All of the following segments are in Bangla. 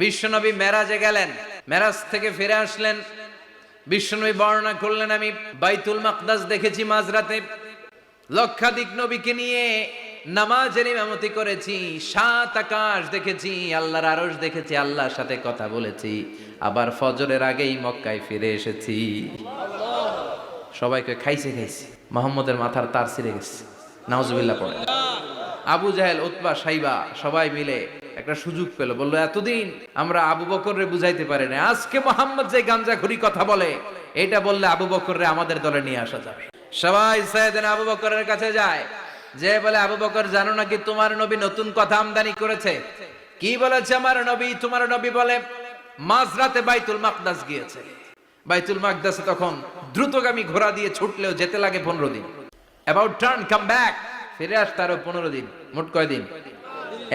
বিশ্বনবী মেরাজে গেলেন, মেরাজ থেকে ফিরে আসলেন। বিশ্বনবী বর্ণনা করলেন, আমি বাইতুল মাকদাস দেখেছি মাঝরাতে, লক্ষাধিক নবীকে নিয়ে নামাজের ইমামতি করেছি, 7 আকাশ দেখেছি, আল্লাহর আরশ দেখেছি, আল্লাহর সাথে কথা বলেছি, আবার ফজরের আগেই মক্কায় ফিরে এসেছি। সবাইকে খাইছে খাইছে, মুহাম্মদের মাথার তার ছিঁড়ে গেছে, নাউজুবিল্লাহ পড়ে। আবু জাহেল, উতবা, সাইবা সবাই মিলে একটা সুযোগ পেল, বললো এতদিন আমরা আবু বকররে বুঝাইতে পারি না, আজকে মুহাম্মদ যে গাঞ্জাখুরি কথা বলে এটা বললে আবু বকররে আমাদের দলে নিয়ে আসা যাবে। সবাই সাইয়েদনা আবু বকরের কাছে যায়, যে বলে আবু বকর জানো নাকি তোমার নবী নতুন কথা আমদানি করেছে? কি বলেছে আমার নবী? তোমার নবী বলে মাঝরাতে বাইতুল মাকদাস গিয়েছে। বাইতুল মাকদাসে তখন দ্রুতগামী ঘোড়া দিয়ে ছুটলেও যেতে লাগে 15 দিন। অ্যাবাউট টার্ন কাম ব্যাক, ফিরে আসতে আরো 15 দিন, মোট কয় দিন?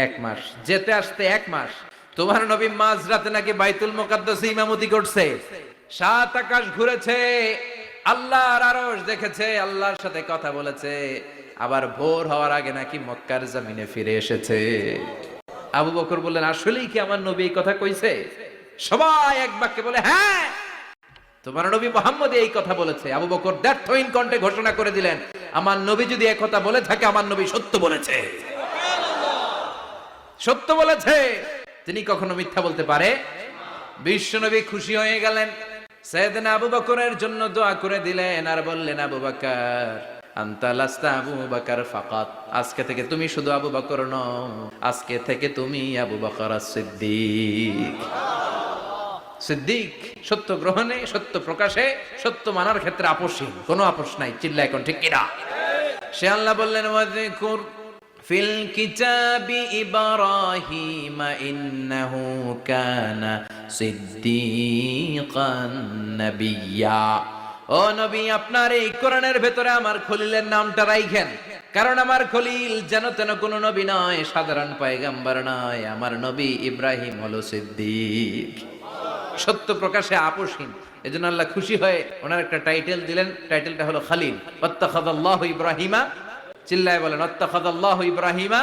1 মাস, যেতে আসতে 1 মাস। তোমার নবী মাঝরাতে নাকি বাইতুল মুকাদ্দাসে ইমামতি করছে, 7 আকাশ ঘুরেছে, আল্লাহর আরশ দেখেছে, আল্লাহর সাথে কথা বলেছে, আবার ভোর হওয়ার আগে নাকি মক্কার জমিনে ফিরে এসেছে। আবু বকর বললেন আসলেই কি আমার নবী এই কথা কইছে? সবাই এক বাক্যে বলে হ্যাঁ, তোমার নবী মুহাম্মদ এই কথা বলেছে। আবু বকর দ্ব্যর্থহীন কণ্ঠে ঘোষণা করে দিলেন, আমার নবী যদি এই কথা বলে থাকে, আমার নবী সত্য বলেছে, সত্য বলেছে, তিনি কখনো মিথ্যা বলতে পারে? বিশ্বনবী খুশি হয়ে গেলেন, সাইয়েদনা আবু বকরের জন্য দোয়া করে দিলেন, আর বললেন আবু বকর আনতা লাস্তা আবু বকর ফাকাত, আজকে থেকে তুমি শুধু আবু বকর নও, আজকে থেকে তুমি আবু বকর as-সিদ্দিক। সিদ্দিক, সত্য গ্রহণে, সত্য প্রকাশে, সত্য মানার ক্ষেত্রে আপোষহীন, কোনো আপোষ নাই। চিল্লা এখন ঠিক কিনা? সে আল্লাহ বললেন ওয়াযকুর ফিল কিতাবি ইব্রাহিম ইন্নাহু কানা সিদ্দিকান নাবিয়্যা। ও নবী, আপনার এই কোরআনের ভেতরে আমার খলিলের নামটা রাখেন, কারণ আমার খলিল যেন তেন কোনো নবী নয়, সাধারণ পয়গম্বর নয়, আমার নবী ইব্রাহিম হলো সিদ্দিক, সত্য প্রকাশে আপোষহীন। এজন্য আল্লাহ খুশি হয়ে ওনার একটা টাইটেল দিলেন, টাইটেলটা হলো খলিল। ওয়াত্তাখাযাল্লাহু ইব্রাহিমা, চিল্লায় বলেন ওয়াত্তাখাযাল্লাহু ইব্রাহিমা,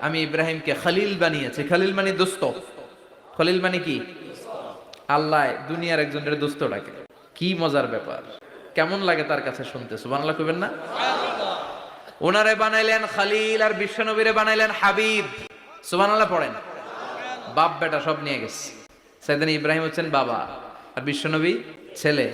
আমি ইব্রাহিমকে খলিল বানিয়েছি। খলিল মানে দোস্ত। খলিল মানে কি? আল্লাহ দুনিয়ার একজনের দোস্ত ডাকে। কি মজার ব্যাপার, কেমন লাগে তার কাছে শুনতে? সুবহানাল্লাহ কইবেন না? ওনারে বানাইলেন খলিল, আর বিশ্বনবীরে বানাইলেন হাবিব। সুবহানাল্লাহ পড়েন। বাপ বেটা সব নিয়ে গেছে। সাইয়েদনা ইব্রাহিম হচ্ছেন বাবা, আর বিশ্বনবী ছেলে।